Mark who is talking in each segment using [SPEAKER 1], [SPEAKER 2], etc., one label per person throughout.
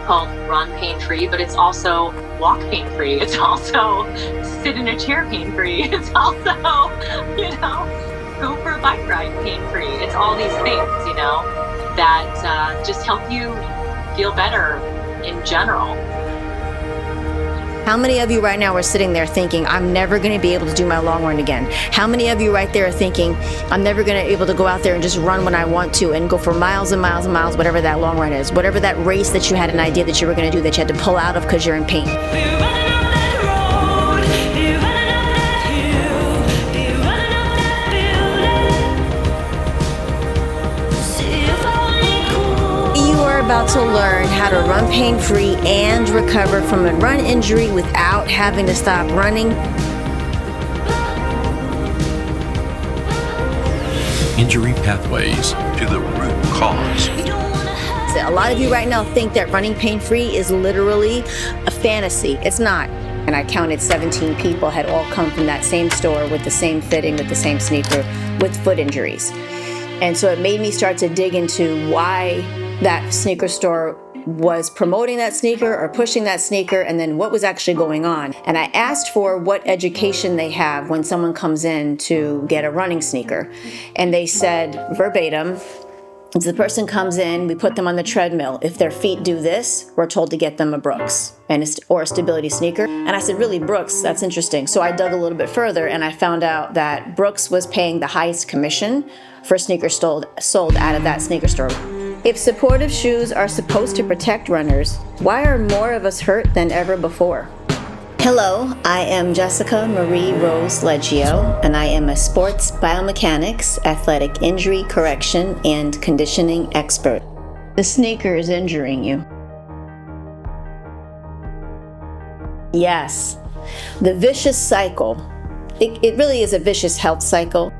[SPEAKER 1] called run pain-free, but it's also walk pain-free. It's also sit in a chair pain-free. It's also, go for a bike ride pain-free. It's all these things, that just help you feel better in general.
[SPEAKER 2] How many of you right now are sitting there thinking, I'm never going to be able to do my long run again? How many of you right there are thinking, I'm never going to be able to go out there and just run when I want to and go for miles and miles and miles, whatever that long run is, whatever that race that you had an idea that you were going to do that you had to pull out of because you're in pain? About to learn how to run pain-free and recover from a run injury without having to stop running.
[SPEAKER 3] Injury pathways to the root cause.
[SPEAKER 2] A lot of you right now think that running pain-free is literally a fantasy. It's not. And I counted 17 people had all come from that same store with the same fitting, with the same sneaker, with foot injuries. And so it made me start to dig into why that sneaker store was promoting that sneaker or pushing that sneaker, and then what was actually going on. And I asked for what education they have when someone comes in to get a running sneaker. And they said verbatim, if the person comes in, we put them on the treadmill. If their feet do this, we're told to get them a Brooks or a stability sneaker. And I said, really, Brooks? That's interesting. So I dug a little bit further and I found out that Brooks was paying the highest commission for sneakers sold out of that sneaker store. If supportive shoes are supposed to protect runners, why are more of us hurt than ever before? Hello, I am Jessica Marie Rose Leggio, and I am a sports biomechanics, athletic injury correction, and conditioning expert. The sneaker is injuring you. Yes, the vicious cycle. It really is a vicious health cycle.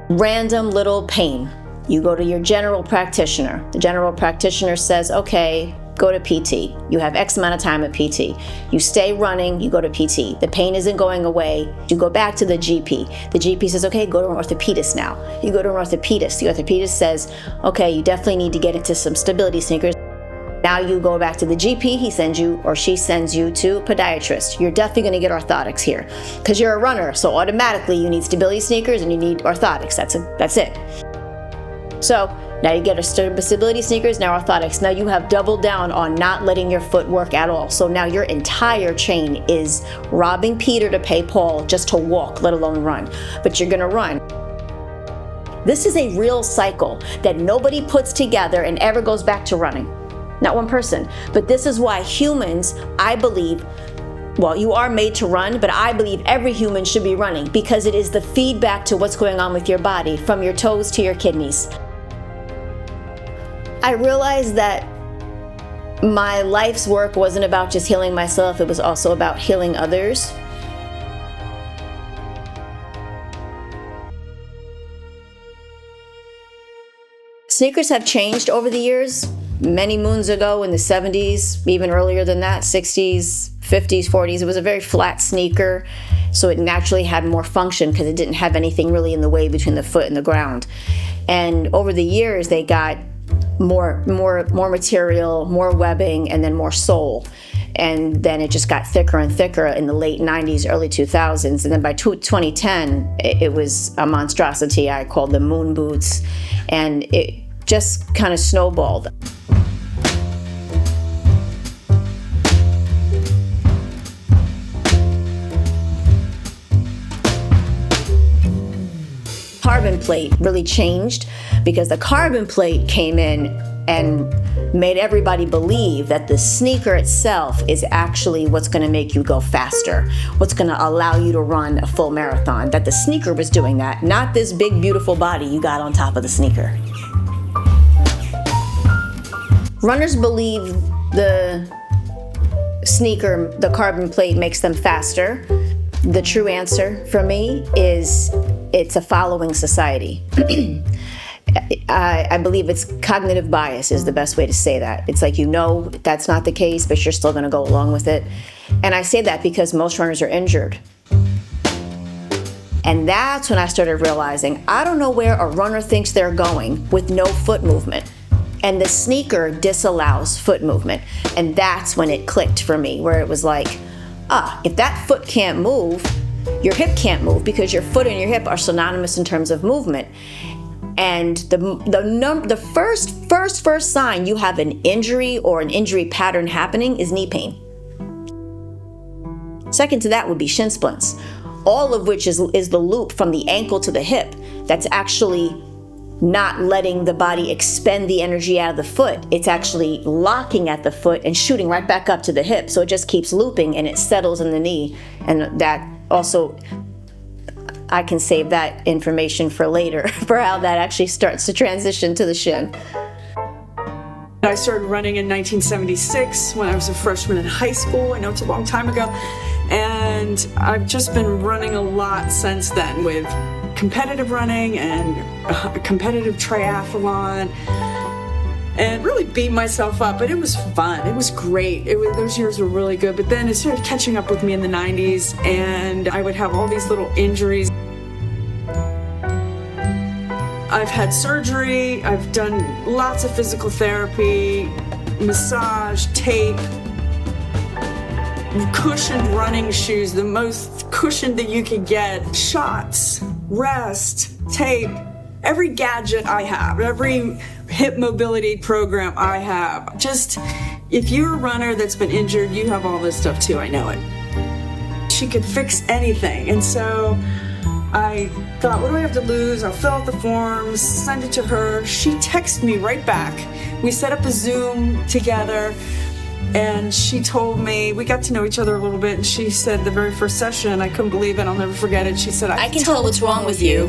[SPEAKER 2] Random little pain. You go to your general practitioner. The general practitioner says, okay, go to PT. You have X amount of time at PT. You stay running, you go to PT. The pain isn't going away. You go back to the GP. The GP says, okay, go to an orthopedist now. You go to an orthopedist. The orthopedist says, okay, you definitely need to get into some stability sneakers. Now you go back to the GP, he sends you or she sends you to a podiatrist. You're definitely going to get orthotics here because you're a runner, so automatically you need stability sneakers and you need orthotics. That's it. So now you get a stability sneakers, now orthotics. Now you have doubled down on not letting your foot work at all. So now your entire chain is robbing Peter to pay Paul just to walk, let alone run. But you're gonna run. This is a real cycle that nobody puts together and ever goes back to running. Not one person. But this is why humans, I believe, well, you are made to run, but I believe every human should be running because it is the feedback to what's going on with your body, from your toes to your kidneys. I realized that my life's work wasn't about just healing myself, it was also about healing others. Sneakers have changed over the years. Many moons ago in the 70s, even earlier than that, 60s, 50s, 40s, it was a very flat sneaker. So it naturally had more function because it didn't have anything really in the way between the foot and the ground. And over the years, they got more material, more webbing, and then more sole. And then it just got thicker and thicker in the late 90s, early 2000s. And then by 2010, it was a monstrosity. I called them moon boots. And it just kind of snowballed. Carbon plate really changed because the carbon plate came in and made everybody believe that the sneaker itself is actually what's going to make you go faster, what's going to allow you to run a full marathon, that the sneaker was doing that, not this big beautiful body you got on top of the sneaker. Runners believe the sneaker, the carbon plate, makes them faster. The true answer for me is it's a following society. I believe it's cognitive bias is the best way to say that. It's like, that's not the case, but you're still going to go along with it. And I say that because most runners are injured. And that's when I started realizing, I don't know where a runner thinks they're going with no foot movement. And the sneaker disallows foot movement. And that's when it clicked for me, where it was like, if that foot can't move, your hip can't move, because your foot and your hip are synonymous in terms of movement. And the first sign you have an injury or an injury pattern happening is knee pain. Second to that would be shin splints, all of which is the loop from the ankle to the hip that's actually not letting the body expend the energy out of the foot. It's actually locking at the foot and shooting right back up to the hip. So it just keeps looping and it settles in the knee. And that also, I can save that information for later for how that actually starts to transition to the shin.
[SPEAKER 4] I started running in 1976 when I was a freshman in high school. I know it's a long time ago. And I've just been running a lot since then, with competitive running and competitive triathlon, and really beat myself up. But it was fun. It was great. Those years were really good. But then it started catching up with me in the 90s, and I would have all these little injuries. I've had surgery. I've done lots of physical therapy, massage, tape, cushioned running shoes, the most cushioned that you could get, shots, rest, tape, every gadget I have, every hip mobility program I have. Just, if you're a runner that's been injured, you have all this stuff too, I know it. She could fix anything. And so I thought, what do I have to lose? I'll fill out the forms, send it to her. She texted me right back. We set up a Zoom together. And she told me, we got to know each other a little bit, and she said the very first session, I couldn't believe it, I'll never forget it. She said, I can tell what's wrong with you.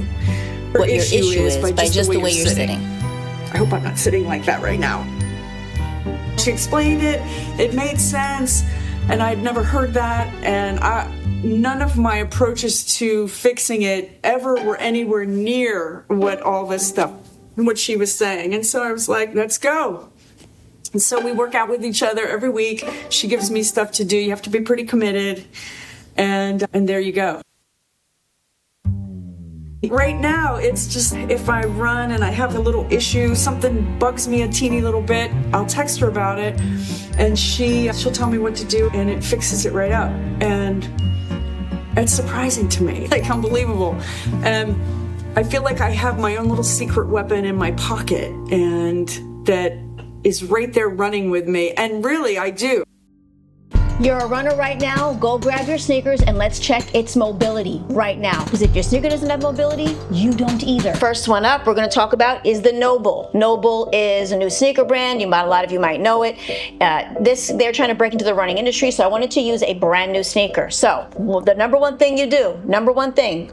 [SPEAKER 2] What your issue is by just the way you're sitting.
[SPEAKER 4] I hope I'm not sitting like that right now. She explained it, it made sense, and I'd never heard that, and none of my approaches to fixing it ever were anywhere near what all this stuff, what she was saying. And so I was like, let's go. And so we work out with each other every week. She gives me stuff to do. You have to be pretty committed. And there you go. Right now, it's just if I run and I have a little issue, something bugs me a teeny little bit, I'll text her about it, and she'll tell me what to do, and it fixes it right up. And it's surprising to me, like unbelievable. And I feel like I have my own little secret weapon in my pocket, and that is right there running with me. And really, I do.
[SPEAKER 2] You're a runner right now, go grab your sneakers and let's check its mobility right now. Because if your sneaker doesn't have mobility, you don't either. First one up we're going to talk about is the Noble. Noble is a new sneaker brand. A lot of you might know it. They're trying to break into the running industry, so I wanted to use a brand new sneaker. So the number one thing you do,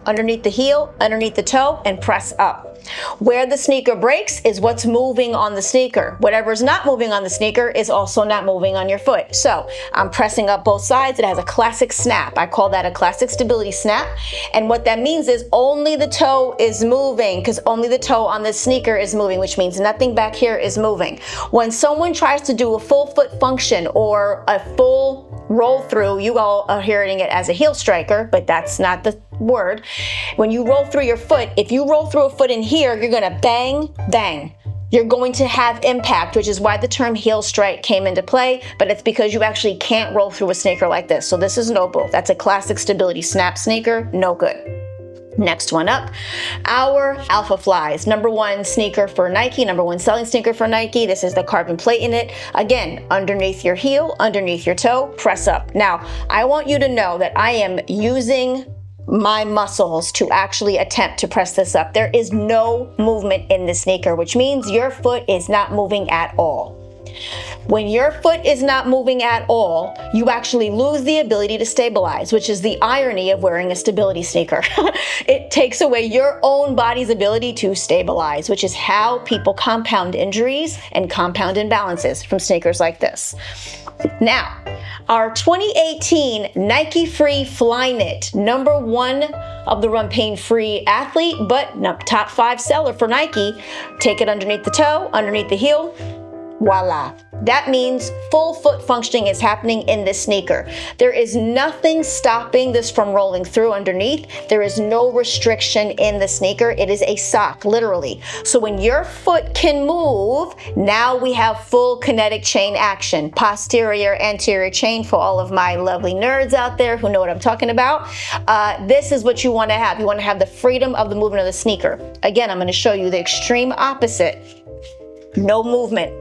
[SPEAKER 2] underneath the heel, underneath the toe, and press up. Where the sneaker breaks is what's moving on the sneaker. Whatever's not moving on the sneaker is also not moving on your foot. So I'm pressing up both sides. It has a classic snap. I call that a classic stability snap. And what that means is only the toe is moving, because only the toe on the sneaker is moving, which means nothing back here is moving. When someone tries to do a full foot function or a full roll through, you all are hearing it as a heel striker, but that's not the word. When you roll through your foot, if you roll through a foot in here, you're gonna bang, bang. You're going to have impact, which is why the term heel strike came into play, but it's because you actually can't roll through a sneaker like this. So this is Noble. That's a classic stability snap sneaker, no good. Next one up, our Alpha Flies, number one sneaker for Nike, number one selling sneaker for Nike. This is the carbon plate in it. Again, underneath your heel, underneath your toe, press up. Now, I want you to know that I am using my muscles to actually attempt to press this up. There is no movement in the sneaker, which means your foot is not moving at all. When your foot is not moving at all, you actually lose the ability to stabilize, which is the irony of wearing a stability sneaker. It takes away your own body's ability to stabilize, which is how people compound injuries and compound imbalances from sneakers like this. Now, our 2018 Nike Free Flyknit, number one of the Run Pain Free athlete, but top 5 seller for Nike. Take it underneath the toe, underneath the heel, Voila. That means full foot functioning is happening in this sneaker. There is nothing stopping this from rolling through underneath. There is no restriction in the sneaker. It is a sock, literally. So when your foot can move, now we have full kinetic chain action. Posterior, anterior chain for all of my lovely nerds out there who know what I'm talking about. This is what you want to have. You want to have the freedom of the movement of the sneaker. Again, I'm going to show you the extreme opposite. No movement.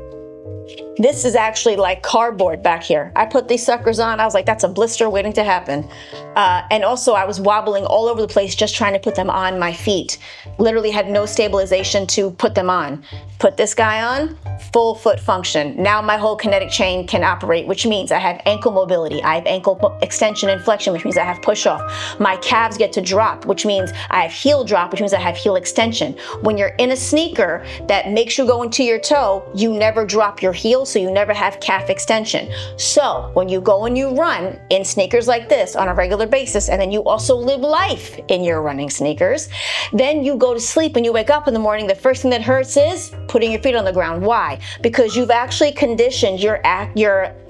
[SPEAKER 2] This is actually like cardboard back here. I put these suckers on. I was like, that's a blister waiting to happen. And also I was wobbling all over the place just trying to put them on my feet. Literally had no stabilization to put them on. Put this guy on, full foot function. Now my whole kinetic chain can operate, which means I have ankle mobility. I have ankle extension and flexion, which means I have push off. My calves get to drop, which means I have heel drop, which means I have heel extension. When you're in a sneaker that makes you go into your toe, you never drop your heel, so you never have calf extension. So when you go and you run in sneakers like this on a regular basis, and then you also live life in your running sneakers, then you go to sleep and you wake up in the morning, the first thing that hurts is putting your feet on the ground. Why? Because you've actually conditioned your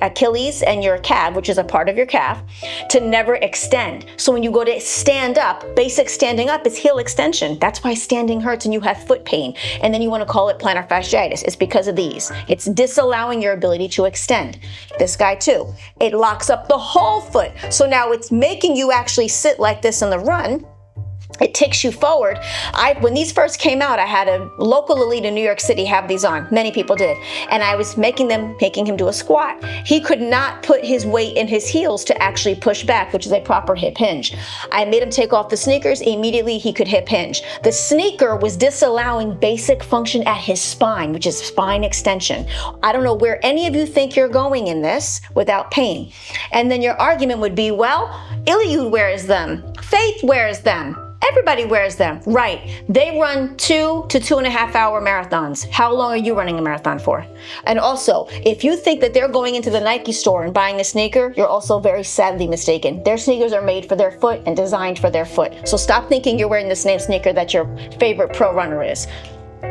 [SPEAKER 2] Achilles and your calf, which is a part of your calf, to never extend. So when you go to stand up, basic standing up is heel extension. That's why standing hurts and you have foot pain. And then you want to call it plantar fasciitis. It's because of these. It's disallowing your ability to extend. This guy too. It locks up the whole foot. So now it's making you actually sit like this in the run. It takes you forward. When these first came out, I had a local elite in New York City have these on. Many people did. And I was making him do a squat. He could not put his weight in his heels to actually push back, which is a proper hip hinge. I made him take off the sneakers. Immediately he could hip hinge. The sneaker was disallowing basic function at his spine, which is spine extension. I don't know where any of you think you're going in this without pain. And then your argument would be, well, Iliud wears them. Faith wears them. Everybody wears them, right? They run 2 to 2.5 hour marathons. How long are you running a marathon for? And also, if you think that they're going into the Nike store and buying a sneaker, you're also very sadly mistaken. Their sneakers are made for their foot and designed for their foot. So stop thinking you're wearing the same sneaker that your favorite pro runner is.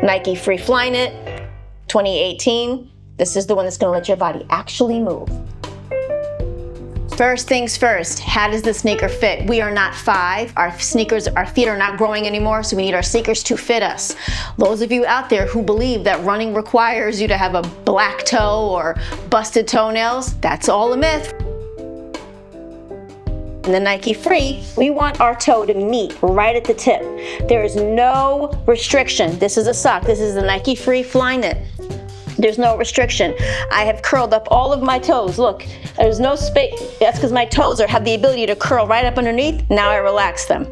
[SPEAKER 2] Nike Free Flyknit, 2018. This is the one that's gonna let your body actually move. First things first, how does the sneaker fit? We are not 5. Our feet are not growing anymore, so we need our sneakers to fit us. Those of you out there who believe that running requires you to have a black toe or busted toenails, that's all a myth. In the Nike Free, we want our toe to meet right at the tip. There is no restriction. This is a sock. This is the Nike Free Flyknit. There's no restriction. I have curled up all of my toes. Look, there's no space. That's because my toes have the ability to curl right up underneath. Now I relax them.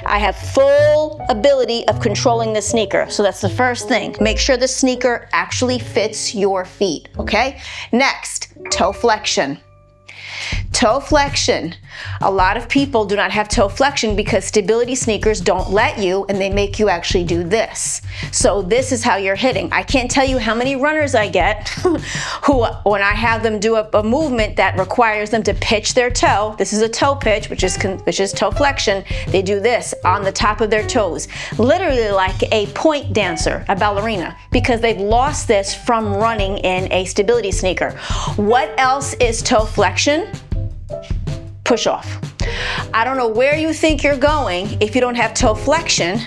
[SPEAKER 2] I have full ability of controlling the sneaker. So that's the first thing. Make sure the sneaker actually fits your feet, okay? Next, toe flexion. Toe flexion. A lot of people do not have toe flexion because stability sneakers don't let you, and they make you actually do this. So this is how you're hitting. I can't tell you how many runners I get who, when I have them do a movement that requires them to pitch their toe, this is a toe pitch, which is toe flexion, they do this on the top of their toes, literally like a point dancer, a ballerina, because they've lost this from running in a stability sneaker. What else is toe flexion? Push off. I don't know where you think you're going if you don't have toe flexion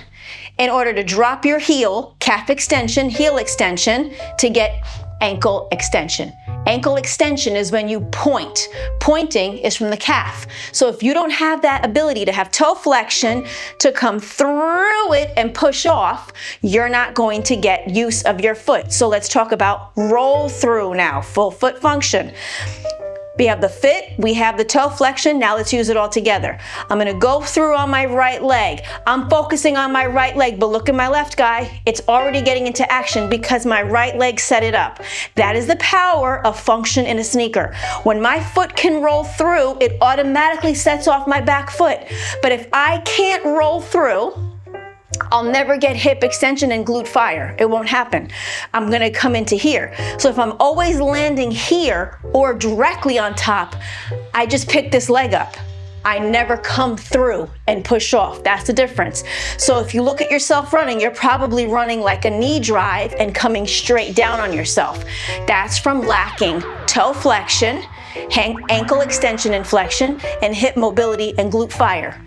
[SPEAKER 2] in order to drop your heel, calf extension, heel extension, to get ankle extension. Ankle extension is when you point. Pointing is from the calf. So if you don't have that ability to have toe flexion to come through it and push off, you're not going to get use of your foot. So let's talk about roll through now, full foot function. We have the fit, we have the toe flexion, now let's use it all together. I'm gonna go through on my right leg. I'm focusing on my right leg, but look at my left guy. It's already getting into action because my right leg set it up. That is the power of function in a sneaker. When my foot can roll through, it automatically sets off my back foot. But if I can't roll through, I'll never get hip extension and glute fire. It won't happen. I'm gonna come into here. So if I'm always landing here or directly on top, I just pick this leg up. I never come through and push off. That's the difference. So if you look at yourself running, you're probably running like a knee drive and coming straight down on yourself. That's from lacking toe flexion, ankle extension and flexion, and hip mobility and glute fire.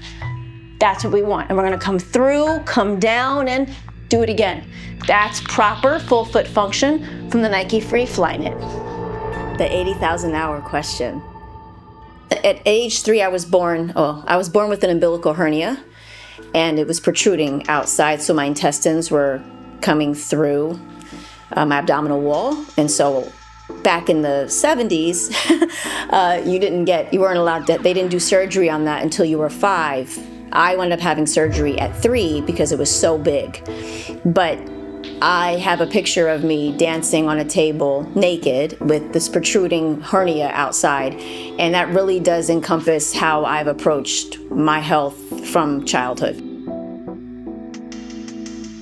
[SPEAKER 2] That's what we want. And we're gonna come through, come down, and do it again. That's proper full foot function from the Nike Free Flyknit. The 80,000 hour question. At age 3, I was born with an umbilical hernia, and it was protruding outside, so my intestines were coming through my abdominal wall. And so back in the 70s, you weren't allowed to, they didn't do surgery on that until you were 5. I wound up having surgery at 3 because it was so big. But I have a picture of me dancing on a table naked with this protruding hernia outside, and that really does encompass how I've approached my health from childhood.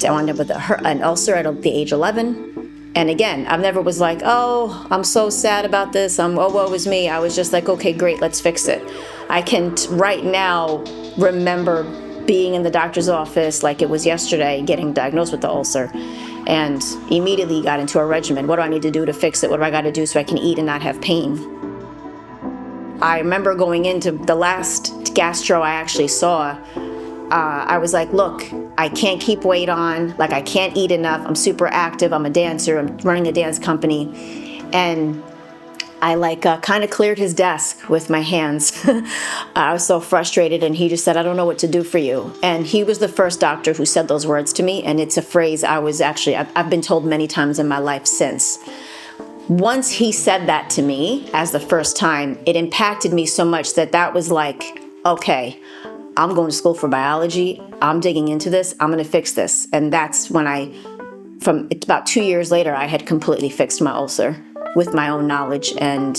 [SPEAKER 2] I wound up with an ulcer at the age 11, and again, I never was like, oh, I'm so sad about this, oh, woe is me. I was just like, okay, great, let's fix it. I can right now remember being in the doctor's office like it was yesterday, getting diagnosed with the ulcer, and immediately got into a regimen. What do I need to do to fix it? What do I got to do so I can eat and not have pain? I remember going into the last gastro I actually saw, I was like, look, I can't keep weight on, like I can't eat enough, I'm super active, I'm a dancer, I'm running a dance company, and I kind of cleared his desk with my hands. I was so frustrated, and he just said, I don't know what to do for you. And he was the first doctor who said those words to me, and it's a phrase I've been told many times in my life since. Once he said that to me as the first time, it impacted me so much that was like, okay, I'm going to school for biology, I'm digging into this, I'm gonna fix this. And that's when about 2 years later, I had completely fixed my ulcer with my own knowledge and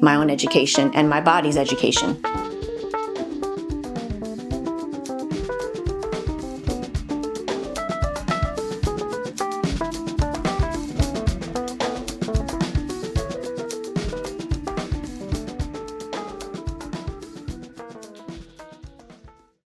[SPEAKER 2] my own education and my body's education.